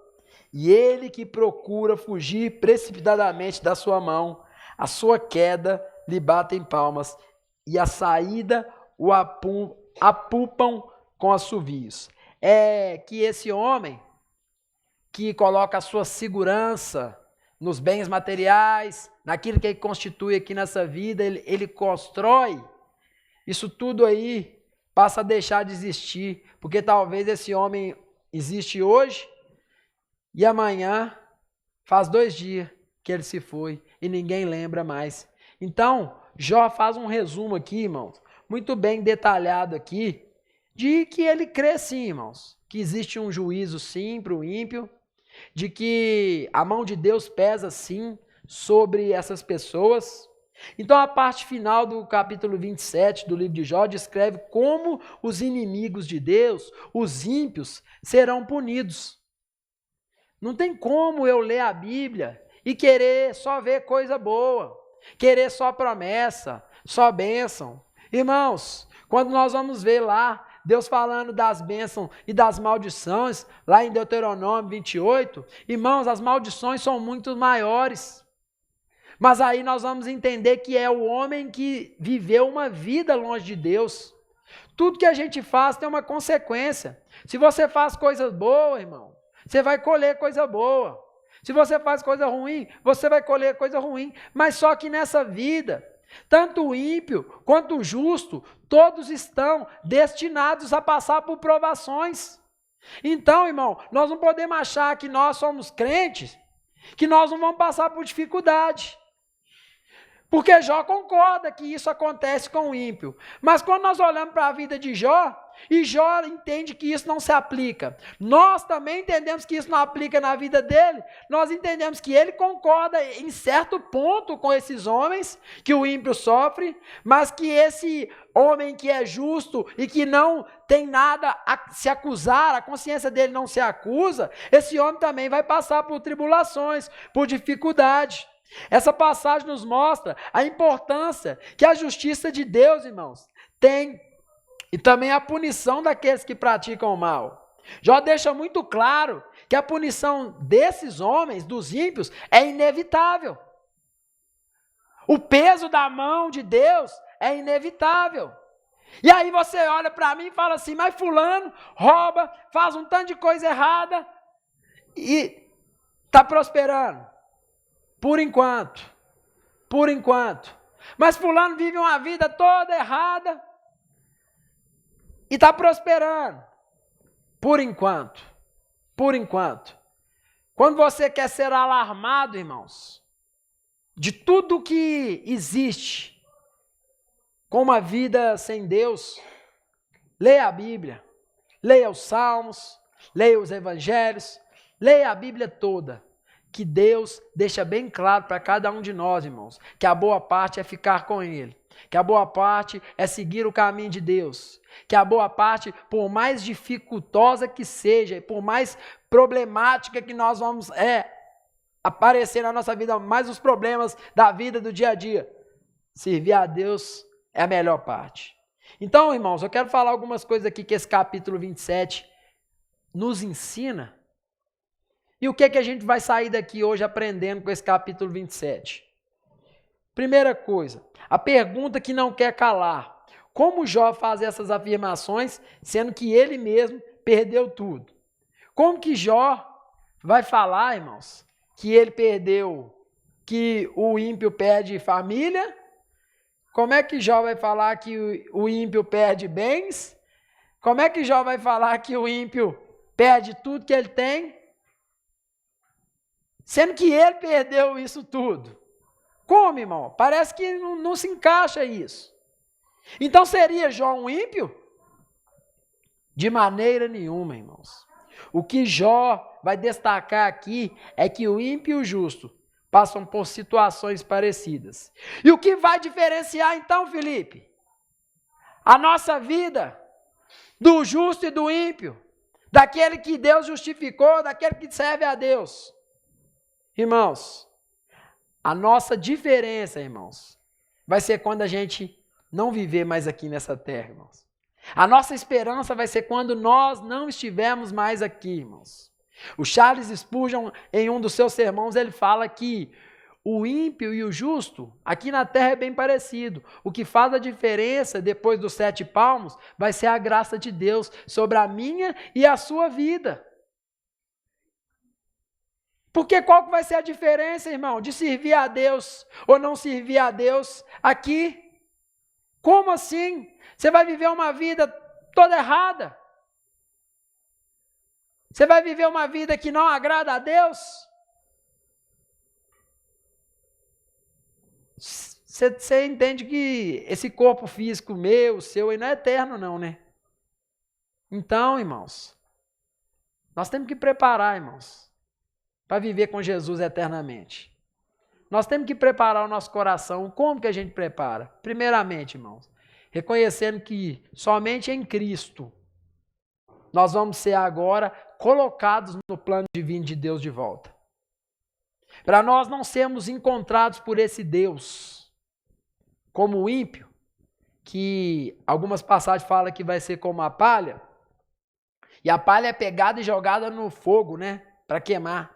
[SPEAKER 2] E ele que procura fugir precipitadamente da sua mão, a sua queda lhe batem palmas e a saída o apupam com assovios. É que esse homem que coloca a sua segurança nos bens materiais, naquilo que ele constitui aqui nessa vida, ele constrói, isso tudo aí passa a deixar de existir, porque talvez esse homem existe hoje e amanhã faz 2 dias que ele se foi e ninguém lembra mais. Então, Jó faz um resumo aqui, irmãos, muito bem detalhado aqui, de que ele crê sim, irmãos, que existe um juízo sim para o ímpio, de que a mão de Deus pesa sim sobre essas pessoas. Então a parte final do capítulo 27 do livro de Jó descreve como os inimigos de Deus, os ímpios, serão punidos. Não tem como eu ler a Bíblia e querer só ver coisa boa, querer só promessa, só bênção. Irmãos, quando nós vamos ver lá Deus falando das bênçãos e das maldições, lá em Deuteronômio 28, irmãos, as maldições são muito maiores. Mas aí nós vamos entender que é o homem que viveu uma vida longe de Deus. Tudo que a gente faz tem uma consequência. Se você faz coisas boas, irmão, você vai colher coisa boa. Se você faz coisa ruim, você vai colher coisa ruim. Mas só que nessa vida, tanto o ímpio quanto o justo, todos estão destinados a passar por provações. Então, irmão, nós não podemos achar que nós somos crentes, que nós não vamos passar por dificuldade. Porque Jó concorda que isso acontece com o ímpio. Mas quando nós olhamos para a vida de Jó, e Jó entende que isso não se aplica, nós também entendemos que isso não aplica na vida dele, nós entendemos que ele concorda em certo ponto com esses homens, que o ímpio sofre, mas que esse homem que é justo e que não tem nada a se acusar, a consciência dele não se acusa, esse homem também vai passar por tribulações, por dificuldade. Essa passagem nos mostra a importância que a justiça de Deus, irmãos, tem, e também a punição daqueles que praticam o mal. Jó deixa muito claro que a punição desses homens, dos ímpios, é inevitável. O peso da mão de Deus é inevitável. E aí você olha para mim e fala assim, mas fulano rouba, faz um tanto de coisa errada e está prosperando. Por enquanto. Mas fulano vive uma vida toda errada e está prosperando. Por enquanto. Quando você quer ser alarmado, irmãos, de tudo que existe com uma vida sem Deus, leia a Bíblia, leia os Salmos, leia os Evangelhos, leia a Bíblia toda. Que Deus deixa bem claro para cada um de nós, irmãos, que a boa parte é ficar com Ele, que a boa parte é seguir o caminho de Deus, que a boa parte, por mais dificultosa que seja, por mais problemática que nós vamos aparecer na nossa vida, mais os problemas da vida do dia a dia, servir a Deus é a melhor parte. Então, irmãos, eu quero falar algumas coisas aqui que esse capítulo 27 nos ensina. E o que é que a gente vai sair daqui hoje aprendendo com esse capítulo 27? Primeira coisa, a pergunta que não quer calar. Como Jó faz essas afirmações, sendo que ele mesmo perdeu tudo? Como que Jó vai falar, irmãos, que ele perdeu, que o ímpio perde família? Como é que Jó vai falar que o ímpio perde bens? Como é que Jó vai falar que o ímpio perde tudo que ele tem? Sendo que ele perdeu isso tudo. Como, irmão? Parece que não se encaixa isso. Então seria Jó um ímpio? De maneira nenhuma, irmãos. O que Jó vai destacar aqui é que o ímpio e o justo passam por situações parecidas. E o que vai diferenciar então, Felipe? A nossa vida do justo e do ímpio, daquele que Deus justificou, daquele que serve a Deus. Irmãos, a nossa diferença, irmãos, vai ser quando a gente não viver mais aqui nessa terra, irmãos. A nossa esperança vai ser quando nós não estivermos mais aqui, irmãos. O Charles Spurgeon, em um dos seus sermões, ele fala que o ímpio e o justo, aqui na terra é bem parecido. O que faz a diferença depois dos 7 palmos vai ser a graça de Deus sobre a minha e a sua vida. Porque qual que vai ser a diferença, irmão, de servir a Deus ou não servir a Deus aqui? Como assim? Você vai viver uma vida toda errada? Você vai viver uma vida que não agrada a Deus? Você entende que esse corpo físico meu, o seu, aí não é eterno não, né? Então, irmãos, nós temos que preparar, irmãos. para viver com Jesus eternamente? Nós temos que preparar o nosso coração. Como que a gente prepara? Primeiramente, irmãos, reconhecendo que somente em Cristo nós vamos ser agora colocados no plano divino de Deus de volta. Para nós não sermos encontrados por esse Deus como o ímpio, que algumas passagens falam que vai ser como a palha, e a palha é pegada e jogada no fogo, né, para queimar.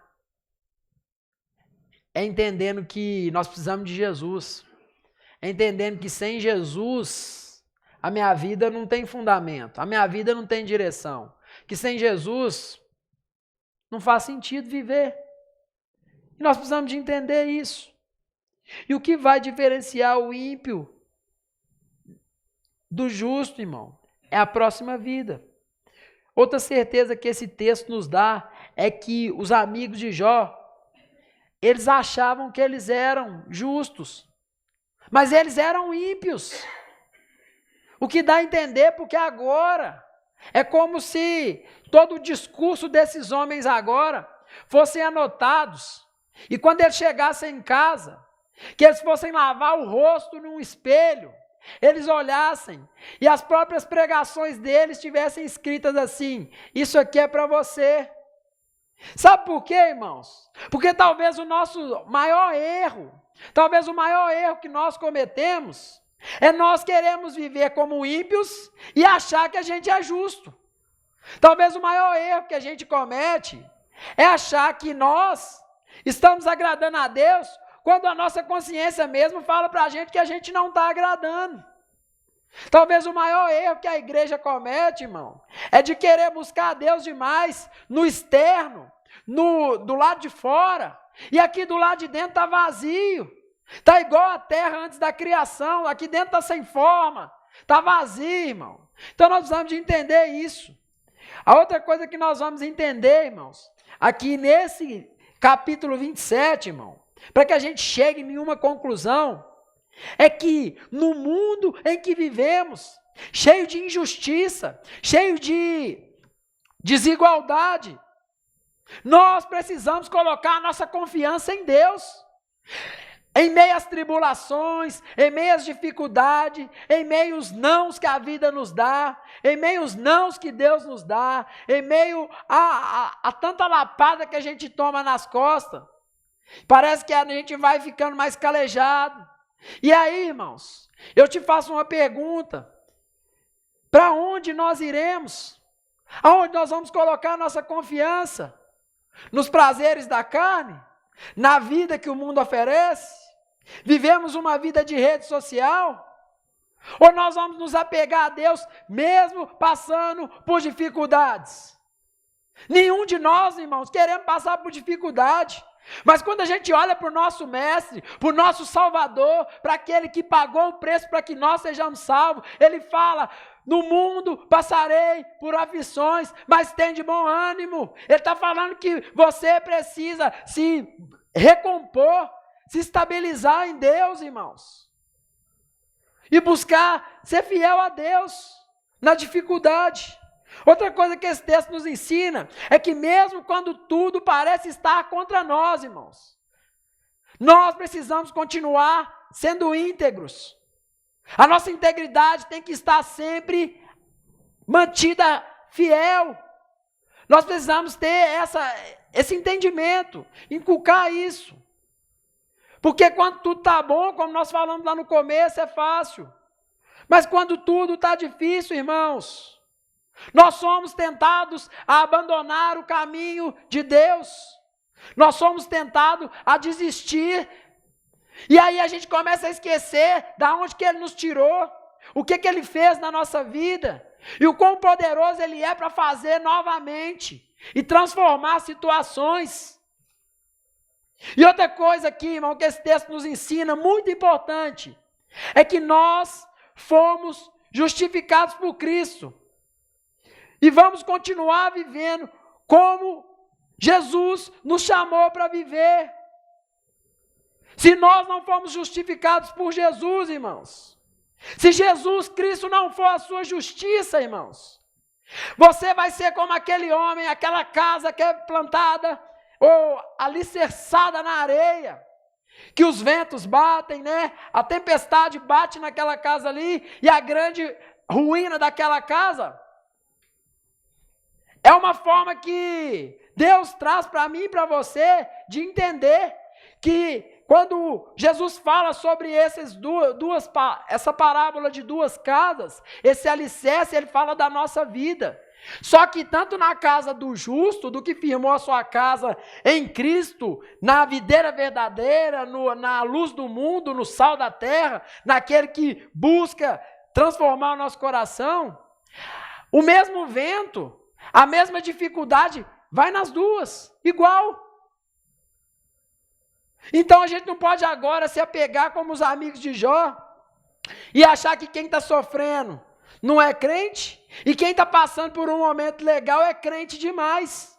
[SPEAKER 2] É entendendo que nós precisamos de Jesus. É entendendo que sem Jesus, a minha vida não tem fundamento, a minha vida não tem direção. Que sem Jesus, não faz sentido viver. E nós precisamos de entender isso. E o que vai diferenciar o ímpio do justo, irmão, é a próxima vida. Outra certeza que esse texto nos dá é que os amigos de Jó, eles achavam que eles eram justos, mas eles eram ímpios. O que dá a entender, porque agora é como se todo o discurso desses homens agora fossem anotados, e quando eles chegassem em casa, que eles fossem lavar o rosto num espelho, eles olhassem e as próprias pregações deles tivessem escritas assim: isso aqui é para você. Sabe por quê, irmãos? Porque talvez o nosso maior erro, talvez o maior erro que nós cometemos, é nós queremos viver como ímpios e achar que a gente é justo. Talvez o maior erro que a gente comete é achar que nós estamos agradando a Deus, quando a nossa consciência mesmo fala para a gente que a gente não está agradando. Talvez o maior erro que a igreja comete, irmão, é de querer buscar a Deus demais no externo, do lado de fora, e aqui do lado de dentro está vazio. Está igual a terra antes da criação, aqui dentro está sem forma, está vazio, irmão. Então nós precisamos de entender isso. A outra coisa que nós vamos entender, irmãos, aqui nesse capítulo 27, irmão, para que a gente chegue em nenhuma conclusão, é que no mundo em que vivemos, cheio de injustiça, cheio de desigualdade, nós precisamos colocar a nossa confiança em Deus. Em meio às tribulações, em meio às dificuldades, em meio aos nãos que a vida nos dá, em meio aos nãos que Deus nos dá, em meio a tanta lapada que a gente toma nas costas, parece que a gente vai ficando mais calejado. E aí, irmãos, eu te faço uma pergunta: para onde nós iremos? Aonde nós vamos colocar nossa confiança? Nos prazeres da carne? Na vida que o mundo oferece? Vivemos uma vida de rede social? Ou nós vamos nos apegar a Deus mesmo passando por dificuldades? Nenhum de nós, irmãos, queremos passar por dificuldade. Mas quando a gente olha para o nosso mestre, para o nosso salvador, para aquele que pagou o preço para que nós sejamos salvos, ele fala: no mundo passarei por aflições, mas tem de bom ânimo. Ele está falando que você precisa se recompor, se estabilizar em Deus, irmãos, e buscar ser fiel a Deus na dificuldade. Outra coisa que esse texto nos ensina é que mesmo quando tudo parece estar contra nós, irmãos, nós precisamos continuar sendo íntegros. A nossa integridade tem que estar sempre mantida fiel. Nós precisamos ter esse entendimento, inculcar isso. Porque quando tudo está bom, como nós falamos lá no começo, é fácil. Mas quando tudo está difícil, irmãos, nós somos tentados a abandonar o caminho de Deus. Nós somos tentados a desistir. E aí a gente começa a esquecer da onde que Ele nos tirou, o que Ele fez na nossa vida, e o quão poderoso Ele é para fazer novamente e transformar situações. E outra coisa aqui, irmão, que esse texto nos ensina, muito importante, é que nós fomos justificados por Cristo. E vamos continuar vivendo como Jesus nos chamou para viver. Se nós não fomos justificados por Jesus, irmãos, se Jesus Cristo não for a sua justiça, irmãos, você vai ser como aquele homem, aquela casa que é plantada, ou alicerçada na areia, que os ventos batem, né? A tempestade bate naquela casa ali e a grande ruína daquela casa. É uma forma que Deus traz para mim e para você de entender que quando Jesus fala sobre essa parábola de duas casas, esse alicerce, ele fala da nossa vida. Só que tanto na casa do justo, do que firmou a sua casa em Cristo, na videira verdadeira, na luz do mundo, no sal da terra, naquele que busca transformar o nosso coração, o mesmo vento, a mesma dificuldade, vai nas duas, igual. Então a gente não pode agora se apegar como os amigos de Jó e achar que quem está sofrendo não é crente e quem está passando por um momento legal é crente demais.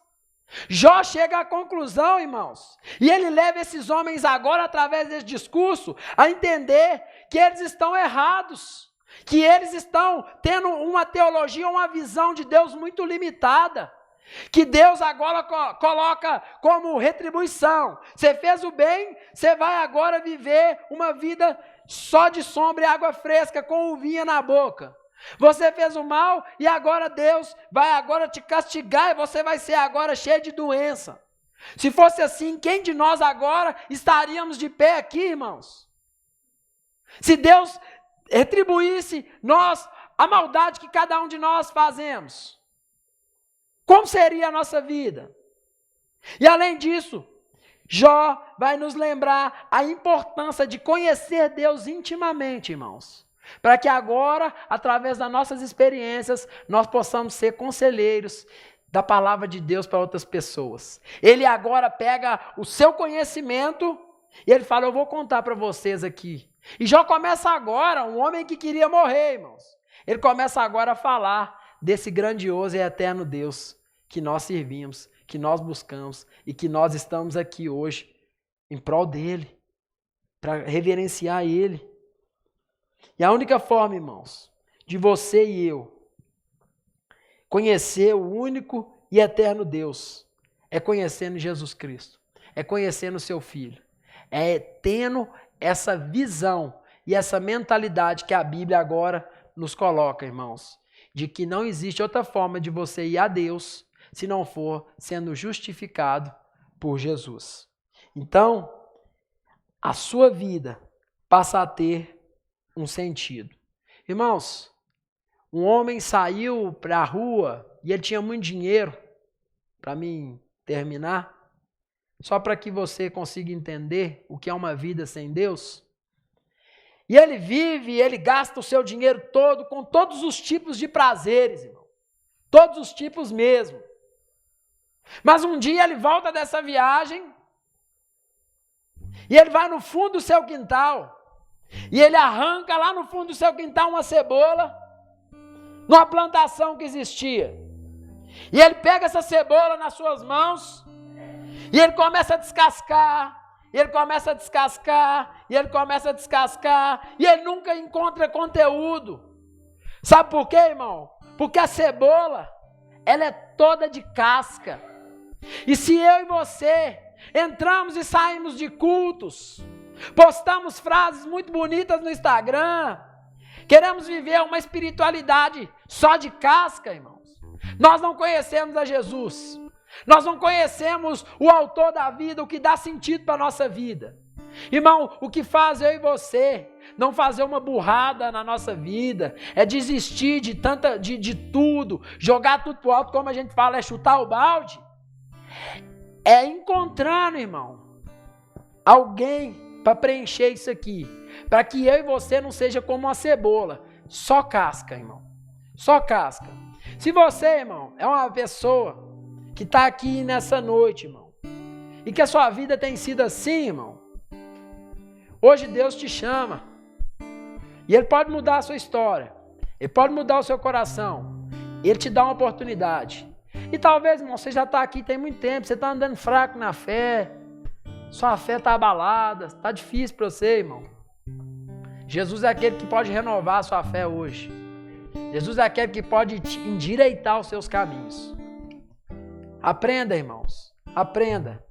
[SPEAKER 2] Jó chega à conclusão, irmãos, e ele leva esses homens agora, através desse discurso, a entender que eles estão errados, que eles estão tendo uma teologia, uma visão de Deus muito limitada, que Deus agora coloca como retribuição. Você fez o bem, você vai agora viver uma vida só de sombra e água fresca, com uvinha na boca. Você fez o mal e agora Deus vai agora te castigar e você vai ser agora cheio de doença. Se fosse assim, quem de nós agora estaríamos de pé aqui, irmãos? Se Deus retribuísse a maldade que cada um de nós fazemos, como seria a nossa vida? E além disso, Jó vai nos lembrar a importância de conhecer Deus intimamente, irmãos. Para que agora, através das nossas experiências, nós possamos ser conselheiros da palavra de Deus para outras pessoas. Ele agora pega o seu conhecimento e ele fala, eu vou contar para vocês aqui. E Jó começa agora, um homem que queria morrer, irmãos. Ele começa agora a falar desse grandioso e eterno Deus que nós servimos, que nós buscamos e que nós estamos aqui hoje em prol dele, para reverenciar ele. E a única forma, irmãos, de você e eu conhecer o único e eterno Deus é conhecendo Jesus Cristo, é conhecendo o seu Filho, é tendo essa visão e essa mentalidade que a Bíblia agora nos coloca, irmãos, de que não existe outra forma de você ir a Deus se não for sendo justificado por Jesus. Então, a sua vida passa a ter um sentido. Irmãos, um homem saiu para a rua e ele tinha muito dinheiro, para mim terminar, só para que você consiga entender o que é uma vida sem Deus. E ele vive, ele gasta o seu dinheiro todo com todos os tipos de prazeres, irmão. Todos os tipos mesmo. Mas um dia ele volta dessa viagem e ele vai no fundo do seu quintal e ele arranca lá no fundo do seu quintal uma cebola numa plantação que existia. E ele pega essa cebola nas suas mãos e ele começa a descascar. E ele começa a descascar, e ele começa a descascar, e ele nunca encontra conteúdo. Sabe por quê, irmão? Porque a cebola, ela é toda de casca. E se eu e você entramos e saímos de cultos, postamos frases muito bonitas no Instagram, queremos viver uma espiritualidade só de casca, irmãos, nós não conhecemos a Jesus. Nós não conhecemos o autor da vida, o que dá sentido para a nossa vida. Irmão, o que faz eu e você não fazer uma burrada na nossa vida, é desistir de tudo, jogar tudo pro alto, como a gente fala, é chutar o balde, é encontrando, irmão, alguém para preencher isso aqui, para que eu e você não seja como uma cebola, só casca, irmão, só casca. Se você, irmão, é uma pessoa que está aqui nessa noite, irmão, e que a sua vida tem sido assim, irmão, hoje Deus te chama, e Ele pode mudar a sua história, Ele pode mudar o seu coração, Ele te dá uma oportunidade. E talvez, irmão, você já está aqui tem muito tempo, você está andando fraco na fé, sua fé está abalada, está difícil para você, irmão. Jesus é aquele que pode renovar a sua fé hoje. Jesus é aquele que pode endireitar os seus caminhos. Aprenda, irmãos, aprenda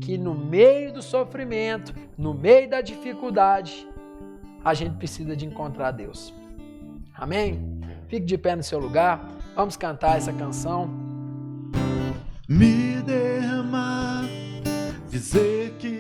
[SPEAKER 2] que no meio do sofrimento, no meio da dificuldade, a gente precisa de encontrar Deus. Amém? Fique de pé no seu lugar. Vamos cantar essa canção.
[SPEAKER 3] Me derramar, dizer que